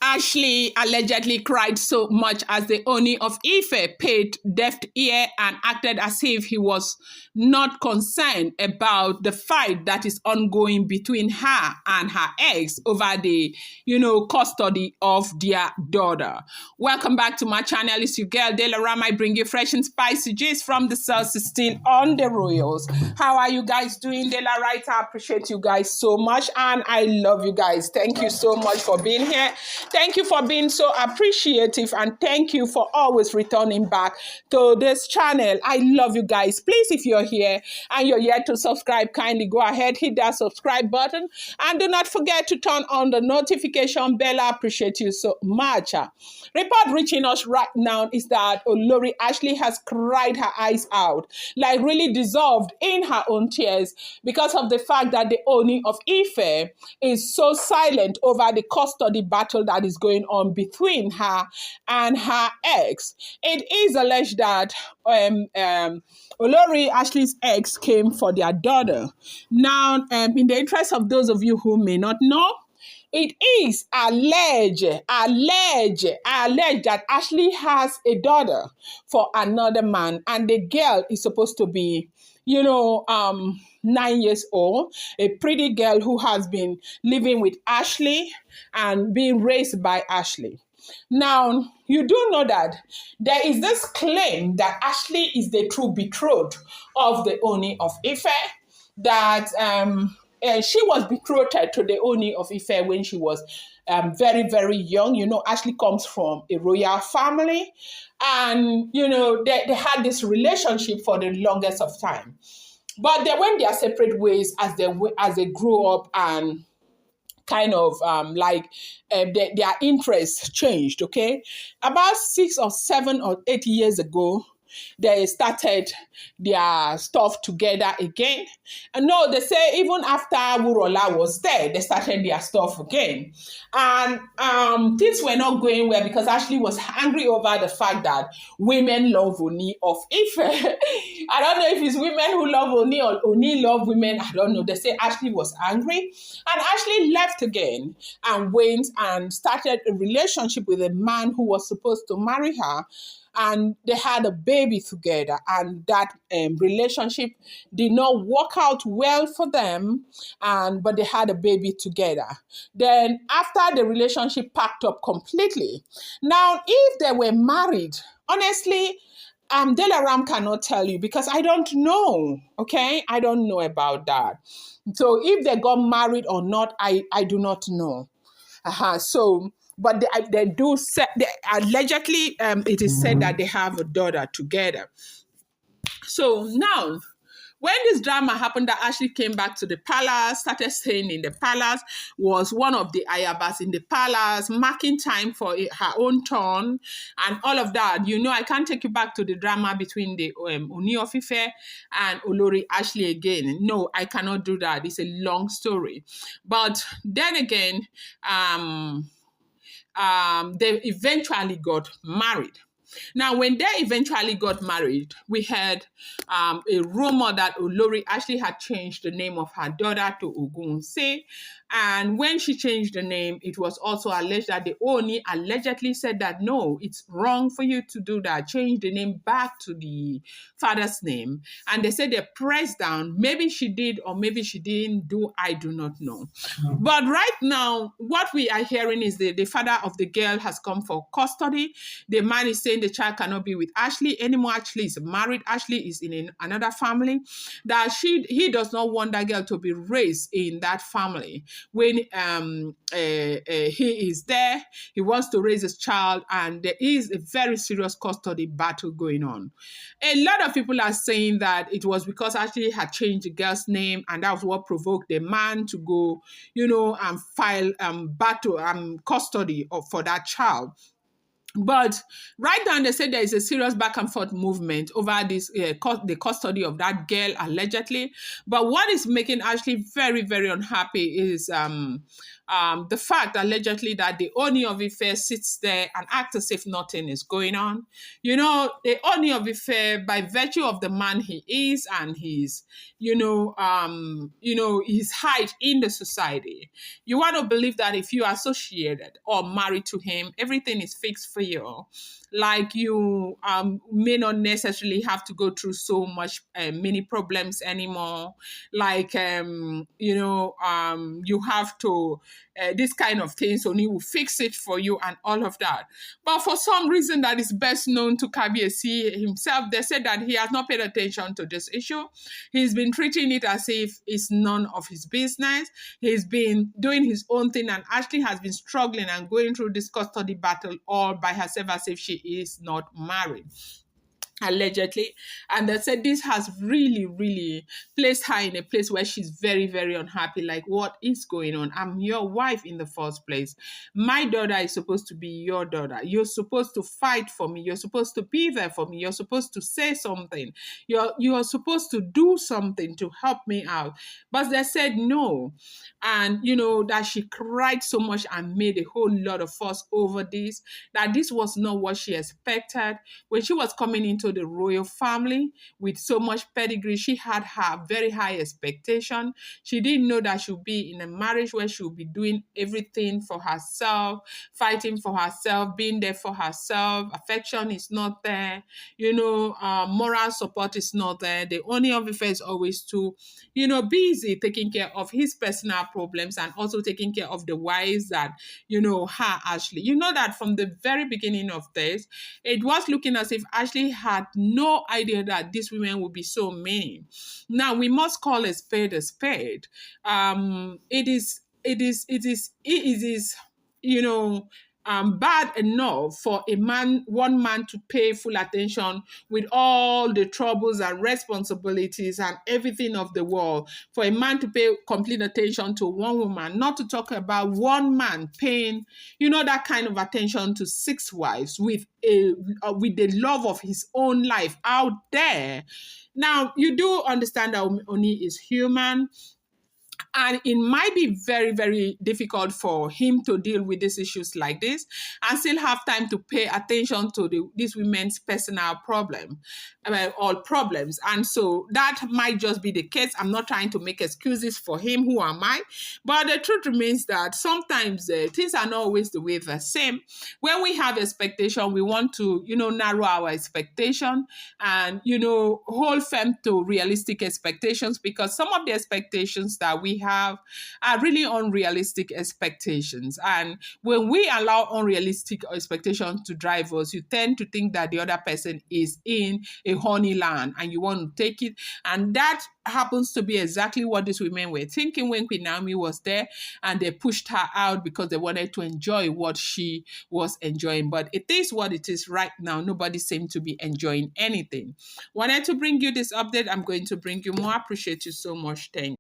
Ashley allegedly cried so much as the Ooni of Ife paid deaf ear and acted as if he was not concerned about the fight that is ongoing between her and her ex over the, custody of their daughter. Welcome back to my channel. It's your girl, Delaram. I bring you fresh and spicy gist from the source still on the royals. How are you guys doing, Dela? Right? I appreciate you guys so much and I love you guys. Thank you so much for being here. Thank you for being so appreciative and thank you for always returning back to this channel. I love you guys. Please, if you're here and you're yet to subscribe, kindly go ahead, hit that subscribe button and do not forget to turn on the notification bell. I appreciate you so much. Report reaching us right now is that Olori Ashley has cried her eyes out, like really dissolved in her own tears because of the fact that the Ooni of Ife is so silent over the custody battle that is going on between her and her ex. It is alleged that Olori Ashley's ex came for their daughter. Now, in the interest of those of you who may not know, it is alleged that Ashley has a daughter for another man, and the girl is supposed to be, 9 years old, a pretty girl who has been living with Ashley and being raised by Ashley. Now, you do know that there is this claim that Ashley is the true betrothed of the Ooni of Ife, that she was betrothed to the Ooni of Ife when she was very, very young. Ashley comes from a royal family and, they had this relationship for the longest of time. But they went their separate ways as they grew up and kind of their interests changed, okay? About 6 or 7 or 8 years ago, they started their stuff together again. And no, they say even after Wurola was dead, they started their stuff again. And things were not going well because Ashley was angry over the fact that women love Ooni of Ife. I don't know if it's women who love Ooni or Ooni love women. I don't know. They say Ashley was angry. And Ashley left again and went and started a relationship with a man who was supposed to marry her. And they had a baby together, and that relationship did not work out well for them, but they had a baby together. Then after the relationship packed up completely, now if they were married, honestly, Delaram cannot tell you because I don't know, okay? I don't know about that. So if they got married or not, I do not know. But they do say, allegedly, it is said that they have a daughter together. So now, when this drama happened that Ashley came back to the palace, started staying in the palace, was one of the ayabas in the palace, marking time for her own turn, and all of that. I can't take you back to the drama between the Ooni of Ife and Olori Ashley again. No, I cannot do that. It's a long story. But then again, they eventually got married. Now, when they eventually got married, we had a rumor that Olori Ashley had changed the name of her daughter to Ogunwusi. And when she changed the name, it was also alleged that the Ooni allegedly said that, no, it's wrong for you to do that. Change the name back to the father's name. And they said they pressed down. Maybe she did or maybe she didn't do. I do not know. But right now, what we are hearing is the father of the girl has come for custody. The man is saying the child cannot be with Ashley anymore. Ashley is married. Ashley is in another family. That he does not want that girl to be raised in that family. When he is there, he wants to raise his child, and there is a very serious custody battle going on. A lot of people are saying that it was because Ashley had changed the girl's name, and that was what provoked the man to go, and file custody for that child. But right now, they say there is a serious back and forth movement over this the custody of that girl, allegedly. But what is making Ashley very, very unhappy is the fact allegedly that the Ooni of Ife sits there and acts as if nothing is going on. The Ooni of Ife, by virtue of the man he is and his, his height in the society, you want to believe that if you are associated or married to him, everything is fixed for you. Like you may not necessarily have to go through so much many problems anymore. Like you have to this kind of things, so he will fix it for you and all of that. But for some reason that is best known to Kabiyesi himself, they said that he has not paid attention to this issue. He's been treating it as if it's none of his business. He's been doing his own thing, and Ashley has been struggling and going through this custody battle all by herself as if she is not married, allegedly. And they said this has really, really placed her in a place where she's very, very unhappy. Like, what is going on? I'm your wife in the first place. My daughter is supposed to be your daughter. You're supposed to fight for me. You're supposed to be there for me. You're supposed to say something. You're supposed to do something to help me out. But they said no. And that she cried so much and made a whole lot of fuss over this, that this was not what she expected. When she was coming into the royal family with so much pedigree, she had her very high expectation. She didn't know that she would be in a marriage where she would be doing everything for herself, fighting for herself, being there for herself. Affection is not there. Moral support is not there. The Ooni of Ife is always too, busy taking care of his personal problems and also taking care of the wives that, her Ashley. You know that from the very beginning of this, it was looking as if Ashley had no idea that these women would be so mean. Now we must call a spade a spade. It is bad enough for one man to pay full attention with all the troubles and responsibilities and everything of the world. For a man to pay complete attention to one woman, not to talk about one man paying, that kind of attention to 6 wives with the love of his own life out there. Now, you do understand that Ooni is human. And it might be very, very difficult for him to deal with these issues like this and still have time to pay attention to these women's personal or problems. And so that might just be the case. I'm not trying to make excuses for him. Who am I? But the truth remains that sometimes things are not always the way the same. When we have expectation, we want to, narrow our expectation and, hold firm to realistic expectations, because some of the expectations that we have are really unrealistic expectations. And when we allow unrealistic expectations to drive us, you tend to think that the other person is in a honey land and you want to take it. And that happens to be exactly what these women were thinking when Queen Naomi was there, and they pushed her out because they wanted to enjoy what she was enjoying. But it is what it is right now. Nobody seemed to be enjoying anything. Wanted to bring you this update. I'm going to bring you more. Appreciate you so much. Thank you.